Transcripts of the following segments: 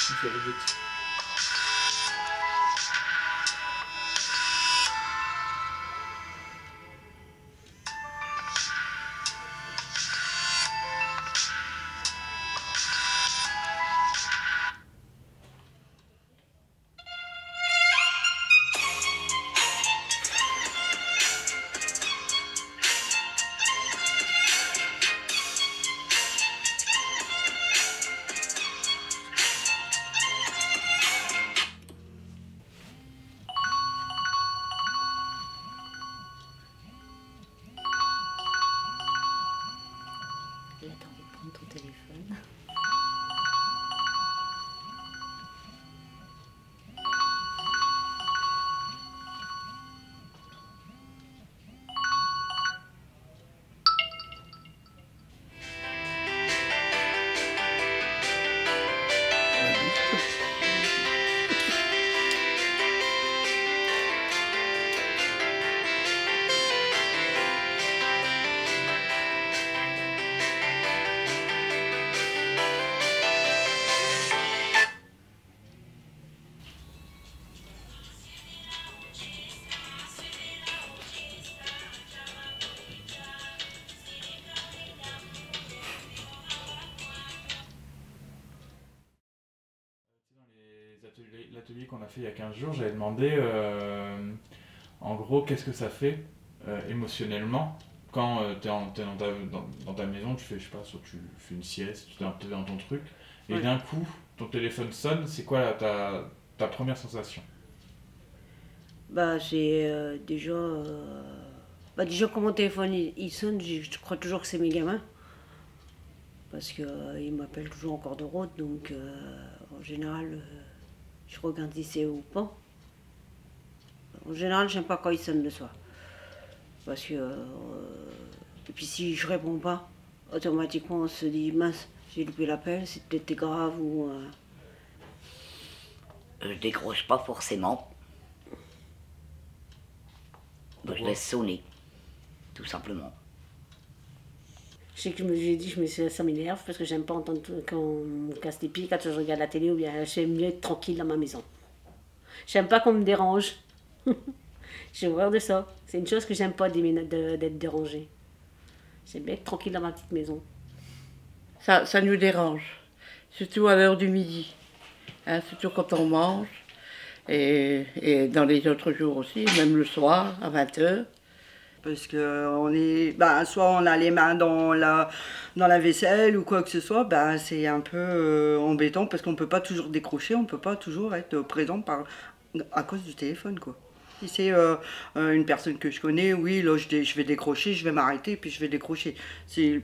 Ça va vite. Là, t'as envie de prendre ton téléphone. L'atelier qu'on a fait il y a 15 jours, j'avais demandé en gros qu'est-ce que ça fait émotionnellement quand tu es dans ta maison, tu fais, je sais pas, soit tu fais une sieste, tu es dans ton truc, et Ouais. d'un coup ton téléphone sonne, c'est quoi ta première sensation? Bah, c'est déjà. Bah, déjà, quand mon téléphone il sonne, je crois toujours que c'est mes gamins. Parce qu'ils m'appellent toujours en cours de route, donc en général, je regarde si c'est ou pas. En général, j'aime pas quand ils sonnent le soir. Parce que. Et puis si je réponds pas, automatiquement on se dit mince, j'ai loupé l'appel, c'est peut-être grave ou. Je décroche pas forcément. Moi, je laisse sonner, tout simplement. Je sais que ça m'énerve parce que j'aime pas entendre quand on me casse les pieds quand je regarde la télé ou bien j'aime mieux être tranquille dans ma maison. J'aime pas qu'on me dérange. J'ai horreur de ça. C'est une chose que j'aime pas d'être dérangée. J'aime bien être tranquille dans ma petite maison. Ça nous dérange, surtout à l'heure du midi, hein, surtout quand on mange, et dans les autres jours aussi, même le soir, à 20h. Parce que on est, soit on a les mains dans la vaisselle ou quoi que ce soit, c'est un peu embêtant parce qu'on ne peut pas toujours décrocher, on ne peut pas toujours être présent à cause du téléphone, quoi. Si c'est une personne que je connais, oui, là je vais décrocher, je vais m'arrêter puis je vais décrocher.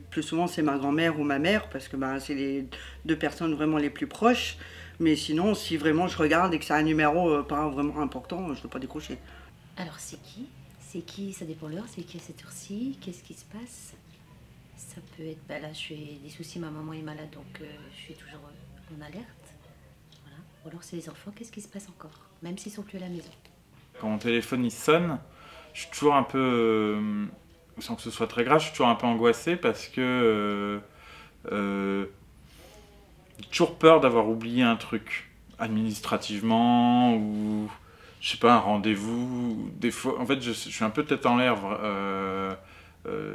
Plus souvent c'est ma grand-mère ou ma mère parce que c'est les deux personnes vraiment les plus proches. Mais sinon, si vraiment je regarde et que c'est un numéro pas vraiment important, je ne dois pas décrocher. Alors c'est qui? C'est qui? Ça dépend l'heure. C'est qui à cette heure-ci? Qu'est-ce qui se passe? Ça peut être... Bah là, j'ai des soucis, ma maman est malade, donc je suis toujours en alerte. Voilà. Ou alors c'est les enfants, qu'est-ce qui se passe encore? Même s'ils sont plus à la maison. Quand mon téléphone il sonne, je suis toujours un peu, sans que ce soit très grave, je suis toujours un peu angoissé parce que j'ai toujours peur d'avoir oublié un truc administrativement ou je sais pas, un rendez-vous. Des fois, en fait, je suis un peu tête en l'air. Je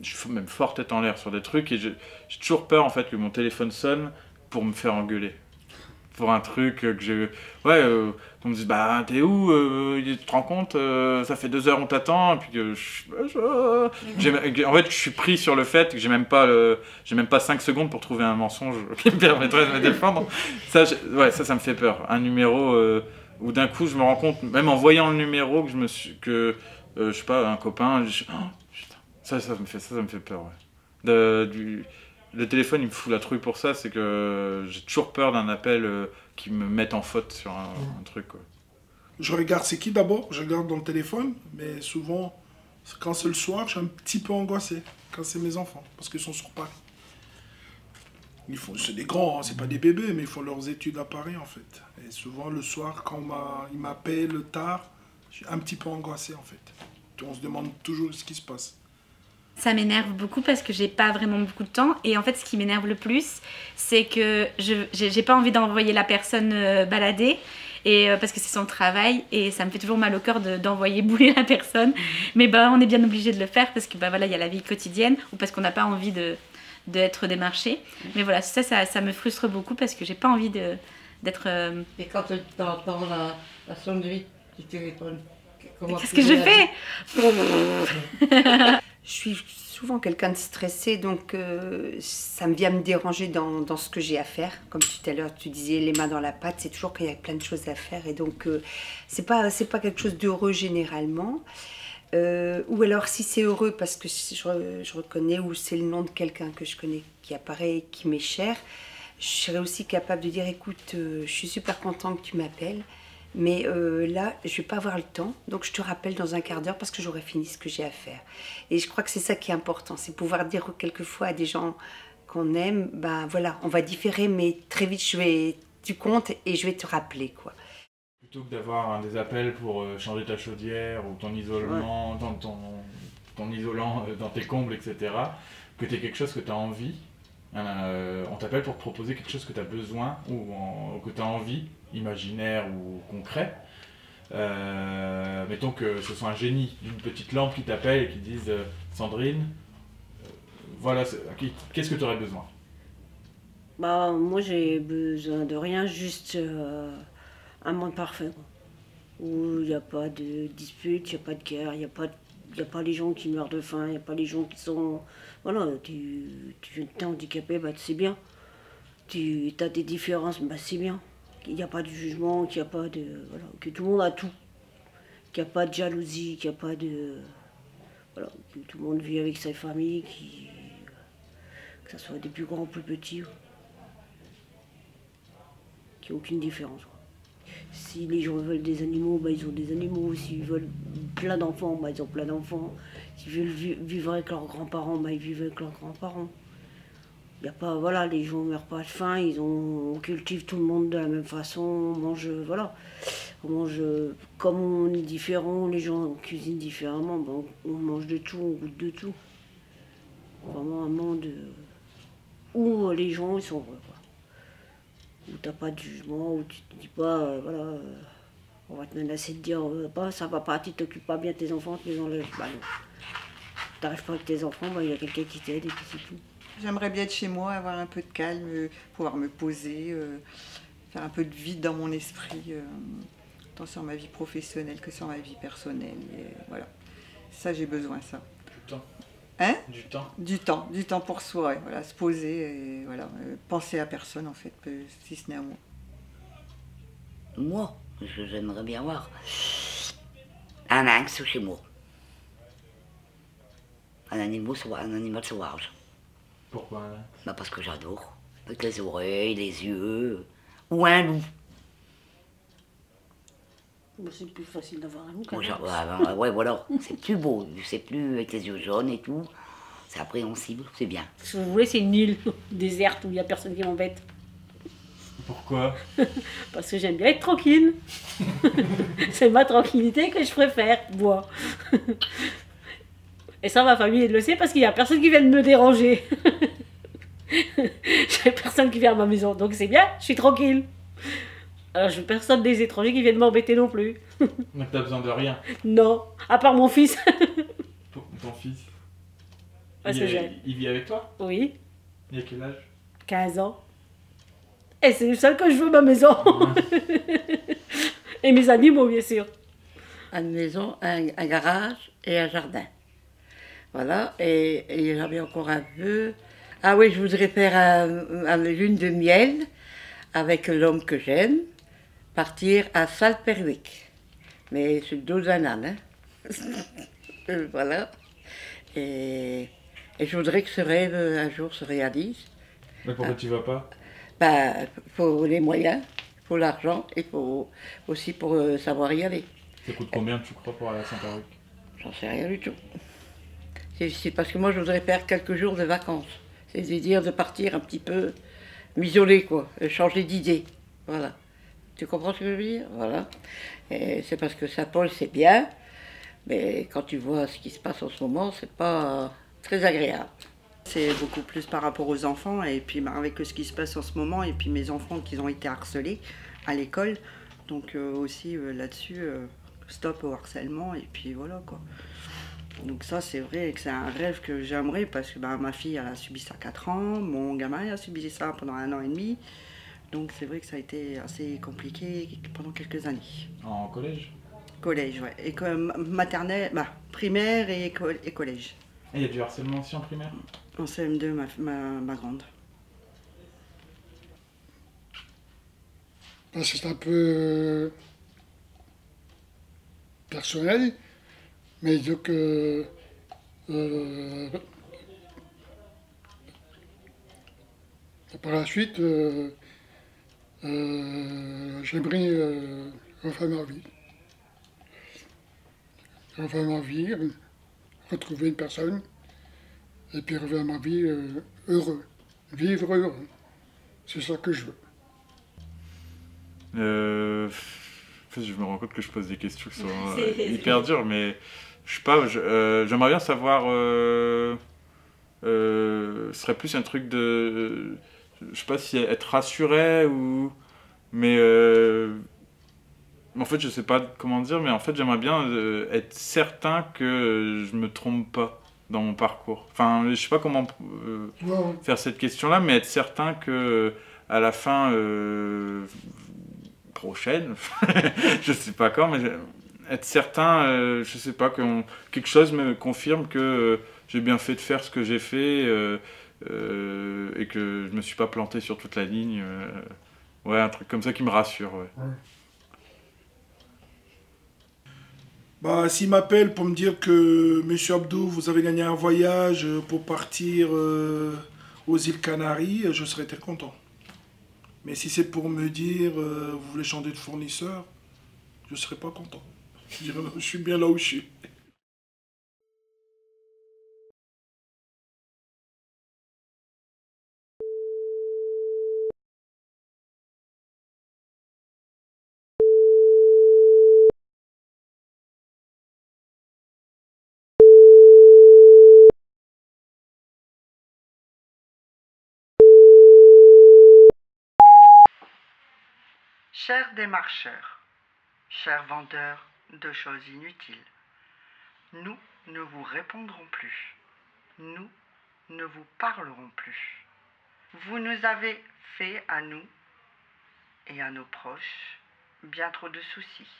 suis même fort tête en l'air sur des trucs et j'ai toujours peur en fait que mon téléphone sonne pour me faire engueuler. Pour un truc que j'ai... Ouais, qu'on me dise, bah t'es où, tu te rends compte, ça fait 2 heures on t'attend, et puis que en fait, je suis pris sur le fait que j'ai même pas 5 secondes pour trouver un mensonge qui me permettrait de me défendre. Ça, ça me fait peur. Un numéro où d'un coup je me rends compte, même en voyant le numéro, je sais pas, un copain, putain, ça me fait peur, ouais. Le téléphone, il me fout la trouille pour ça, c'est que j'ai toujours peur d'un appel qui me mette en faute sur un truc, quoi. Je regarde c'est qui d'abord, je regarde dans le téléphone, mais souvent, quand c'est le soir, je suis un petit peu angoissé, quand c'est mes enfants, parce qu'ils sont sur Paris. C'est des grands, hein, c'est pas des bébés, mais ils font leurs études à Paris, en fait. Et souvent, le soir, quand ils m'appellent tard, je suis un petit peu angoissé, en fait. On se demande toujours ce qui se passe. Ça m'énerve beaucoup parce que j'ai pas vraiment beaucoup de temps. Et en fait, ce qui m'énerve le plus, c'est que j'ai pas envie d'envoyer la personne balader. Et parce que c'est son travail et ça me fait toujours mal au cœur d'envoyer bouler la personne. Mais bah, on est bien obligé de le faire parce que bah, voilà, il y a la vie quotidienne ou parce qu'on n'a pas envie d'être démarché. Mais voilà, ça me frustre beaucoup parce que j'ai pas envie d'être... Et quand tu entends la sonnerie du téléphone, qu'est-ce que je fais? Je suis souvent quelqu'un de stressé, donc ça me vient me déranger dans ce que j'ai à faire. Comme tout à l'heure, tu disais les mains dans la pâte, c'est toujours qu'il y a plein de choses à faire. Et donc, c'est pas quelque chose d'heureux généralement. Ou alors si c'est heureux parce que je reconnais, ou c'est le nom de quelqu'un que je connais qui apparaît, qui m'est cher, je serais aussi capable de dire, écoute, je suis super content que tu m'appelles. Mais là, je ne vais pas avoir le temps, donc je te rappelle dans un quart d'heure parce que j'aurai fini ce que j'ai à faire. Et je crois que c'est ça qui est important, c'est pouvoir dire quelquefois à des gens qu'on aime, ben voilà, on va différer, mais très vite, tu comptes et je vais te rappeler, quoi. Plutôt que d'avoir des appels pour changer ta chaudière ou ton isolement, ton isolant dans tes combles, etc., que tu aies quelque chose que tu as envie, on t'appelle pour te proposer quelque chose que tu as besoin ou que tu as envie, imaginaire ou concret. Mettons que ce soit un génie, une petite lampe qui t'appelle et qui dise Sandrine, voilà, qu'est-ce que tu aurais besoin? Bah, moi j'ai besoin de rien, juste un monde parfait, quoi. Où il n'y a pas de dispute, il n'y a pas de guerre, il n'y a pas les gens qui meurent de faim, il n'y a pas les gens qui sont... Voilà, t'es handicapé, bah c'est bien. Tu as des différences, bah c'est bien. Qu'il n'y a pas de jugement, qu'il n'y a pas de... Voilà, que tout le monde a tout. Qu'il n'y a pas de jalousie, qu'il n'y a pas de... Voilà, que tout le monde vit avec sa famille, que ce soit des plus grands ou plus petits. Qu'il n'y ait aucune différence, quoi. Si les gens veulent des animaux, bah ils ont des animaux. S'ils veulent plein d'enfants, bah ils ont plein d'enfants. S'ils veulent vivre avec leurs grands-parents, bah ils vivent avec leurs grands-parents. Y a pas, voilà, les gens ne meurent pas de faim, on cultive tout le monde de la même façon, on mange, voilà. On mange, comme on est différent, les gens cuisinent différemment, ben on mange de tout, on goûte de tout. Vraiment un monde où les gens ils sont heureux, quoi. Où t'as pas de jugement, où tu te dis pas, voilà, on va te menacer de dire, ça va pas, tu t'occupes pas bien de tes enfants, tu les enlèves. Bah non. T'arrives pas avec tes enfants, bah il y a quelqu'un qui t'aide et puis c'est tout. J'aimerais bien être chez moi, avoir un peu de calme, pouvoir me poser, faire un peu de vide dans mon esprit, tant sur ma vie professionnelle que sur ma vie personnelle. Et voilà, ça j'ai besoin, ça. Du temps. Hein? Du temps. Du temps pour soi, ouais, voilà, se poser et voilà, penser à personne en fait, si ce n'est à moi. Moi, j'aimerais bien voir un lynx chez moi. Un animal sauvage. Pourquoi là? Bah parce que j'adore. Avec les oreilles, les yeux. Ou un loup. C'est plus facile d'avoir un loup qu'un Moi, lynx. ouais, voilà. C'est plus beau. C'est plus avec les yeux jaunes et tout. C'est appréhensible, c'est bien. Si vous voulez, c'est une île déserte où il n'y a personne qui m'embête. Pourquoi? Parce que j'aime bien être tranquille. C'est ma tranquillité que je préfère, moi. Et ça, ma famille le sait parce qu'il n'y a personne qui vient me déranger. J'ai personne qui vient à ma maison, donc c'est bien, je suis tranquille. Alors je veux personne des étrangers qui viennent m'embêter non plus. Donc t'as besoin de rien. Non, à part mon fils. Ton fils? Ouais, c'est jeune. Il vit avec toi? Oui, Il a quel âge? 15 ans. Et c'est le seul que je veux, ma maison. Et mes animaux, bien sûr. Une maison, un garage et un jardin. Voilà, et j'avais encore un vœu. Ah oui, je voudrais faire une lune de miel avec l'homme que j'aime, partir à Salperwick. Mais sur le dos d'un âne, hein. Voilà. Et je voudrais que ce rêve un jour se réalise. Mais pourquoi tu vas pas? Ben, il faut les moyens, il faut l'argent, il faut aussi pour savoir y aller. Ça coûte combien, tu crois, pour aller à Saint-Paruc? J'en sais rien du tout. C'est parce que moi, je voudrais faire quelques jours de vacances. C'est-à-dire de partir un petit peu, m'isoler, quoi, changer d'idée. Voilà. Tu comprends ce que je veux dire? Voilà. Et c'est parce que Saint-Paul, c'est bien, mais quand tu vois ce qui se passe en ce moment, c'est pas très agréable. C'est beaucoup plus par rapport aux enfants et puis avec ce qui se passe en ce moment et puis mes enfants qui ont été harcelés à l'école. Donc aussi là-dessus, stop au harcèlement et puis voilà quoi. Donc ça c'est vrai que c'est un rêve que j'aimerais parce que ma fille elle a subi ça 4 ans, mon gamin a subi ça pendant 1 an et demi. Donc c'est vrai que ça a été assez compliqué pendant quelques années. En collège? Collège, ouais. École maternelle, primaire et collège. Et il y a du harcèlement aussi en primaire? En CM2, ma grande. Parce que c'est un peu personnel, mais donc par la suite, j'aimerais refaire ma vie. Refaire ma vie, retrouver une personne, et puis refaire ma vie heureux, vivre heureux. C'est ça que je veux. En fait, je me rends compte que je pose des questions qui sont hyper dures, mais je sais pas, j'aimerais bien savoir. Ce serait plus un truc de. Je sais pas si être rassuré ou. Mais. En fait, je sais pas comment dire, mais en fait, j'aimerais bien être certain que je me trompe pas dans mon parcours. Enfin, je sais pas comment faire cette question-là, mais être certain que à la fin prochaine, je sais pas quand, mais être certain, je sais pas, que quelque chose me confirme que j'ai bien fait de faire ce que j'ai fait et que je me suis pas planté sur toute la ligne. Ouais, un truc comme ça qui me rassure. Ouais. S'il m'appelle pour me dire que Monsieur Abdou, vous avez gagné un voyage pour partir aux îles Canaries, je serais très content. Mais si c'est pour me dire vous voulez changer de fournisseur, je serais pas content. Je suis bien là où je suis. Chers démarcheurs, chers vendeurs de choses inutiles, nous ne vous répondrons plus. Nous ne vous parlerons plus. Vous nous avez fait à nous et à nos proches bien trop de soucis.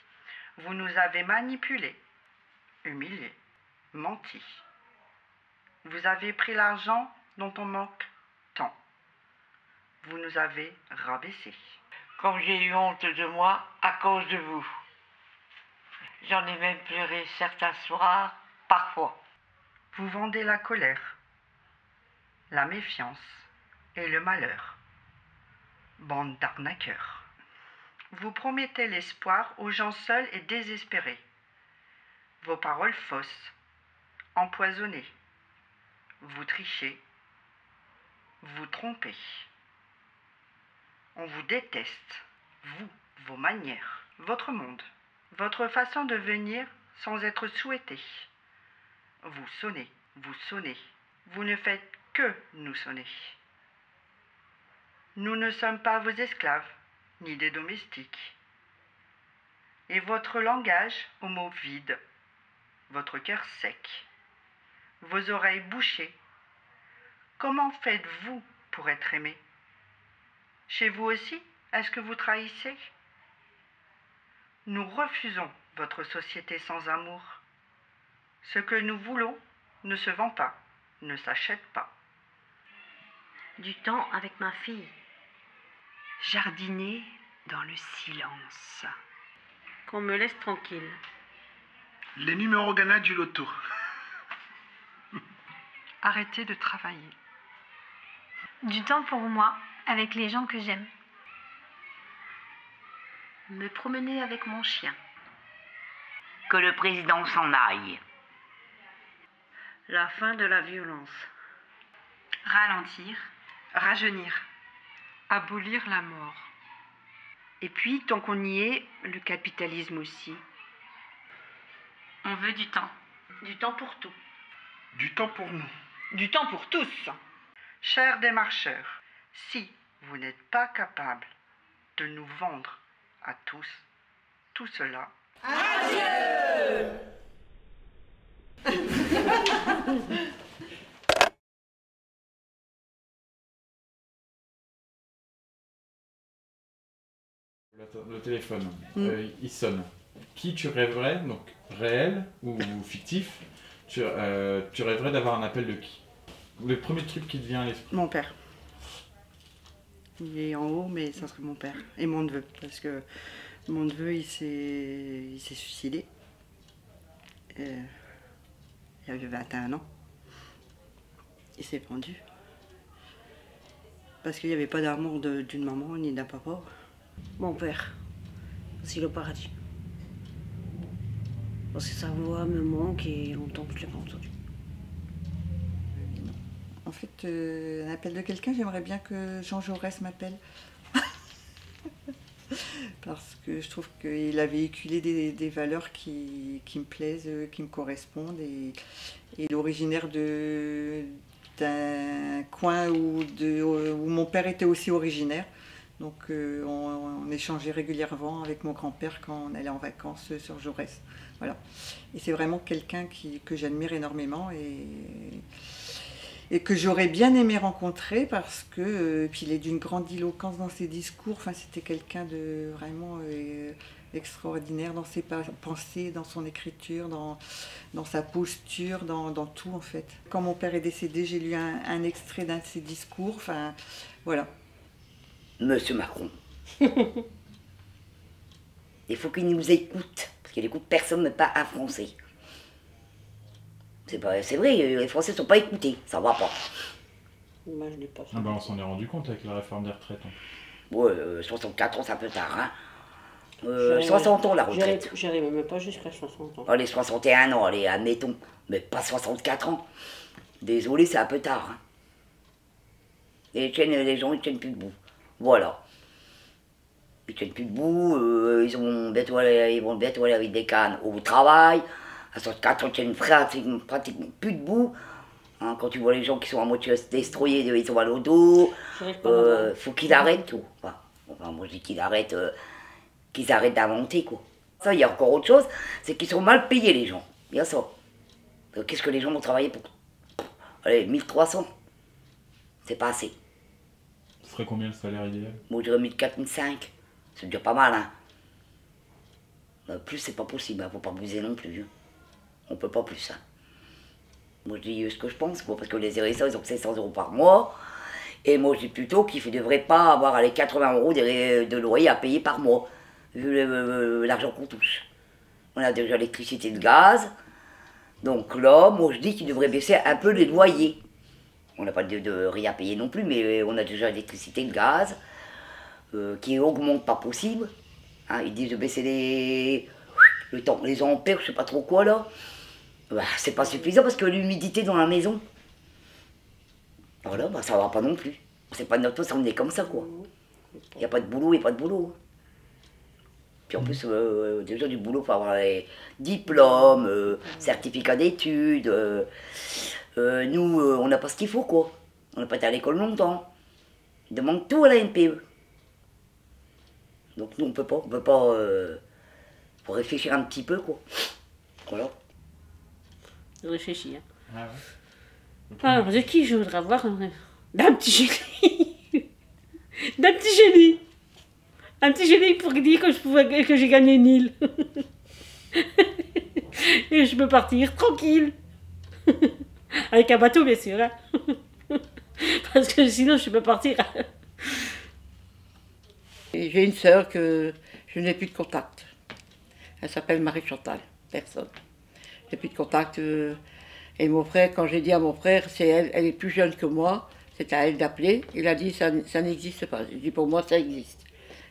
Vous nous avez manipulés, humiliés, menti. Vous avez pris l'argent dont on manque tant. Vous nous avez rabaissés. Comme j'ai eu honte de moi à cause de vous. J'en ai même pleuré certains soirs, parfois. Vous vendez la colère, la méfiance et le malheur. Bande d'arnaqueurs. Vous promettez l'espoir aux gens seuls et désespérés. Vos paroles fausses, empoisonnées. Vous trichez, vous trompez. On vous déteste, vous, vos manières, votre monde, votre façon de venir sans être souhaité. Vous sonnez, vous ne faites que nous sonner. Nous ne sommes pas vos esclaves, ni des domestiques. Et votre langage aux mots vides, votre cœur sec, vos oreilles bouchées. Comment faites-vous pour être aimé? Chez vous aussi, est-ce que vous trahissez? Nous refusons votre société sans amour. Ce que nous voulons ne se vend pas, ne s'achète pas. Du temps avec ma fille. Jardiner dans le silence. Qu'on me laisse tranquille. Les numéros gagnants du loto. Arrêter de travailler. Du temps pour moi, avec les gens que j'aime. Me promener avec mon chien. Que le président s'en aille. La fin de la violence. Ralentir. Rajeunir. Abolir la mort. Et puis, tant qu'on y est, le capitalisme aussi. On veut du temps. Du temps pour tout. Du temps pour nous. Du temps pour tous. Chers démarcheurs, si vous n'êtes pas capables de nous vendre à tous tout cela, adieu. Le téléphone, il sonne. Qui tu rêverais, donc réel ou fictif, tu rêverais d'avoir un appel de qui? Le premier truc qui te vient à l'esprit? Mon père. Il est en haut, mais ça serait mon père. Et mon neveu, parce que mon neveu, il s'est suicidé. Il avait 21 ans. Il s'est pendu. Parce qu'il n'y avait pas d'amour d'une maman ni d'un papa. Mon père, c'est le paradis. Parce que sa voix me manque et longtemps que je ne l'ai pas entendu. En fait, un appel de quelqu'un, j'aimerais bien que Jean Jaurès m'appelle. Parce que je trouve qu'il a véhiculé des valeurs qui me plaisent, qui me correspondent. Et il est originaire d'un coin où mon père était aussi originaire. Donc on échangeait régulièrement avec mon grand-père quand on allait en vacances sur Jaurès. Voilà. Et c'est vraiment quelqu'un que j'admire énormément et que j'aurais bien aimé rencontrer parce que puis il est d'une grande éloquence dans ses discours. Enfin, c'était quelqu'un de vraiment extraordinaire dans ses pensées, dans son écriture, dans sa posture, dans tout en fait. Quand mon père est décédé, j'ai lu un extrait d'un de ses discours. Enfin, voilà. Monsieur Macron, il faut qu'il nous écoute, parce qu'il écoute personne, mais pas un Français. C'est vrai, les Français ne sont pas écoutés, ça va pas. Moi, je l'ai pas. Ah bah on s'en est rendu compte avec la réforme des retraites. Ouais, 64 ans, c'est un peu tard, hein. 60 ans la retraite. J'arrive même pas jusqu'à 60 ans. Allez, 61 ans, allez, admettons, mais pas 64 ans. Désolé, c'est un peu tard. Hein. Et les gens, ils tiennent plus debout. Voilà. Ils tiennent plus debout, ils vont bientôt aller avec des cannes au travail. À 64 ans, ils tiennent pratiquement plus debout. Hein, quand tu vois les gens qui sont à moitié destroyés, ils sont mal au dos. Faut qu'ils arrêtent tout. Enfin, moi je dis qu'ils arrêtent d'inventer quoi. Ça, il y a encore autre chose, c'est qu'ils sont mal payés les gens. Il y a ça. Qu'est-ce que les gens vont travailler pour? Allez, 1300. C'est pas assez. Ce serait combien le salaire idéal? Moi je dirais 1400, 1500. C'est déjà pas mal, hein. Plus c'est pas possible, hein. Faut pas abuser non plus. Hein. On peut pas plus, hein. Moi je dis ce que je pense, quoi, parce que les RSA ils ont 500 € par mois. Et moi je dis plutôt qu'il ne devrait pas avoir les 80 € de loyer à payer par mois, vu l'argent qu'on touche. On a déjà l'électricité et le gaz. Donc là, moi je dis qu'il devrait baisser un peu les loyers. On n'a pas de rien à payer non plus, mais on a déjà l'électricité et le gaz, qui augmentent pas possible. Hein, ils disent de baisser les ampères, je sais pas trop quoi là. Bah, c'est pas suffisant parce que l'humidité dans la maison, voilà, bah, ça va pas non plus. C'est pas de notre faute, ça on est comme ça quoi. Il n'y a pas de boulot, il n'y a pas de boulot. Puis en plus, déjà du boulot, il faut avoir les diplômes, certificats d'études. Nous, on n'a pas ce qu'il faut quoi. On n'a pas été à l'école longtemps. Il demande tout à la NPE. Donc nous, on peut pas. Faut réfléchir un petit peu quoi. Voilà. Réfléchis. Hein. Ah ouais. Alors, de qui je voudrais avoir d'un petit génie. D'un petit génie. Un petit génie pour dire que j'ai gagné une île. Et je peux partir tranquille. Avec un bateau, bien sûr. Hein. Parce que sinon, je peux partir. J'ai une sœur que je n'ai plus de contact. Elle s'appelle Marie-Chantal, personne. Je n'ai plus de contact. Et mon frère, quand j'ai dit à mon frère, c'est elle est plus jeune que moi, c'est à elle d'appeler. Il a dit ça n'existe pas. J'ai dit pour moi ça existe.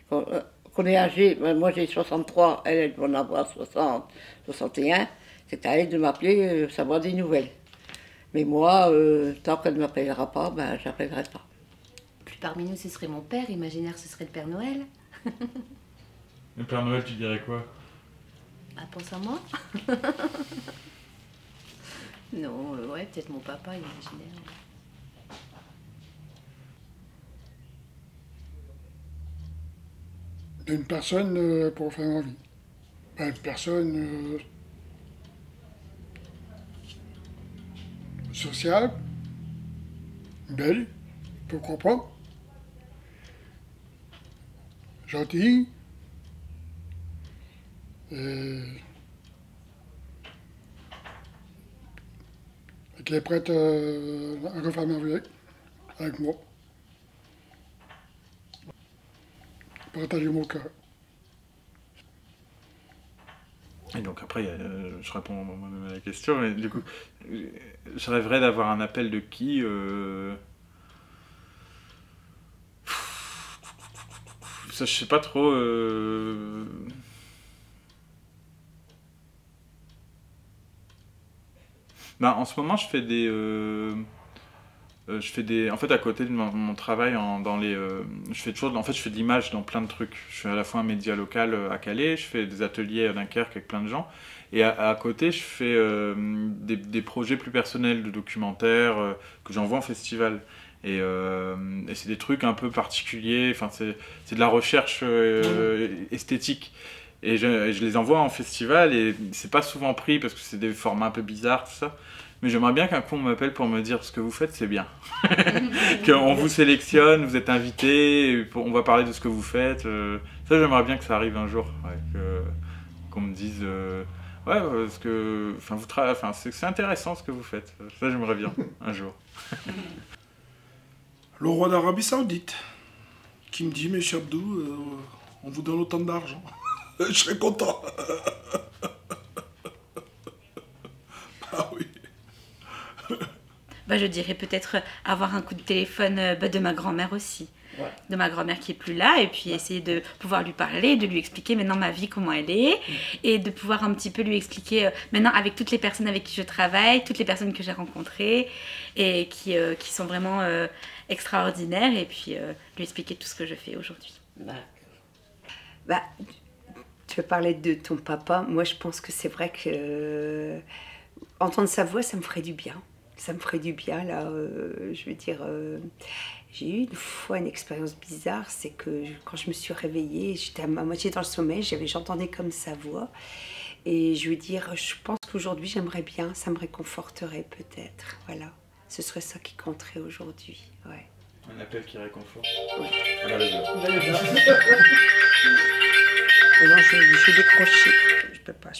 Qu'on est âgé, moi j'ai 63, elle va en avoir 60, 61. C'est à elle de m'appeler, savoir des nouvelles. Mais moi, tant qu'elle ne m'appellera pas, ben j'appellerai pas. Plus parmi nous, ce serait mon père. Imaginaire, ce serait le Père Noël. Le Père Noël, tu dirais quoi? Ah, pense à moi. Non, ouais, peut-être mon papa imaginaire. D'une personne pour faire envie. Une personne sociale, belle, pourquoi pas, gentille, et qui est prête à refaire ma vie avec moi. Partager mon cœur. Et donc après, je réponds moi-même à la question, mais du coup, je rêverais d'avoir un appel de qui Ça, je sais pas trop. Ben, en ce moment, je fais des. En fait, à côté de mon travail, je fais toujours. En fait, je fais de l'image dans plein de trucs. Je suis à la fois un média local à Calais, je fais des ateliers à Dunkerque avec plein de gens. Et à côté, je fais des projets plus personnels de documentaires que j'envoie en festival. Et c'est des trucs un peu particuliers. Enfin, c'est de la recherche esthétique. Et je les envoie en festival et c'est pas souvent pris parce que c'est des formats un peu bizarres, tout ça. Mais j'aimerais bien qu'un coup on m'appelle pour me dire ce que vous faites, c'est bien. Qu'on vous sélectionne, vous êtes invité, on va parler de ce que vous faites. Ça, j'aimerais bien que ça arrive un jour. Ouais, qu'on me dise ouais, parce que c'est intéressant ce que vous faites. Ça, j'aimerais bien un jour. Le roi d'Arabie Saoudite qui me dit, monsieur Abdou, on vous donne autant d'argent. Je serais content. Ah oui. Bah, je dirais peut-être avoir un coup de téléphone de ma grand-mère aussi. Ouais. De ma grand-mère qui est plus là, et puis essayer de pouvoir lui parler, de lui expliquer maintenant ma vie, comment elle est, et de pouvoir un petit peu lui expliquer maintenant avec toutes les personnes avec qui je travaille, toutes les personnes que j'ai rencontrées, et qui sont vraiment extraordinaires, et puis lui expliquer tout ce que je fais aujourd'hui. Bah, tu veux parler de ton papa, moi je pense que c'est vrai que entendre sa voix, ça me ferait du bien. Ça me ferait du bien, là, je veux dire, j'ai eu une fois une expérience bizarre, c'est que quand je me suis réveillée, j'étais à moitié dans le sommeil, j'entendais comme sa voix, et je veux dire, je pense qu'aujourd'hui j'aimerais bien, ça me réconforterait peut-être, voilà, ce serait ça qui compterait aujourd'hui, ouais. Un appel qui réconforte. Oui. Non, je vais décrocher, je peux pas.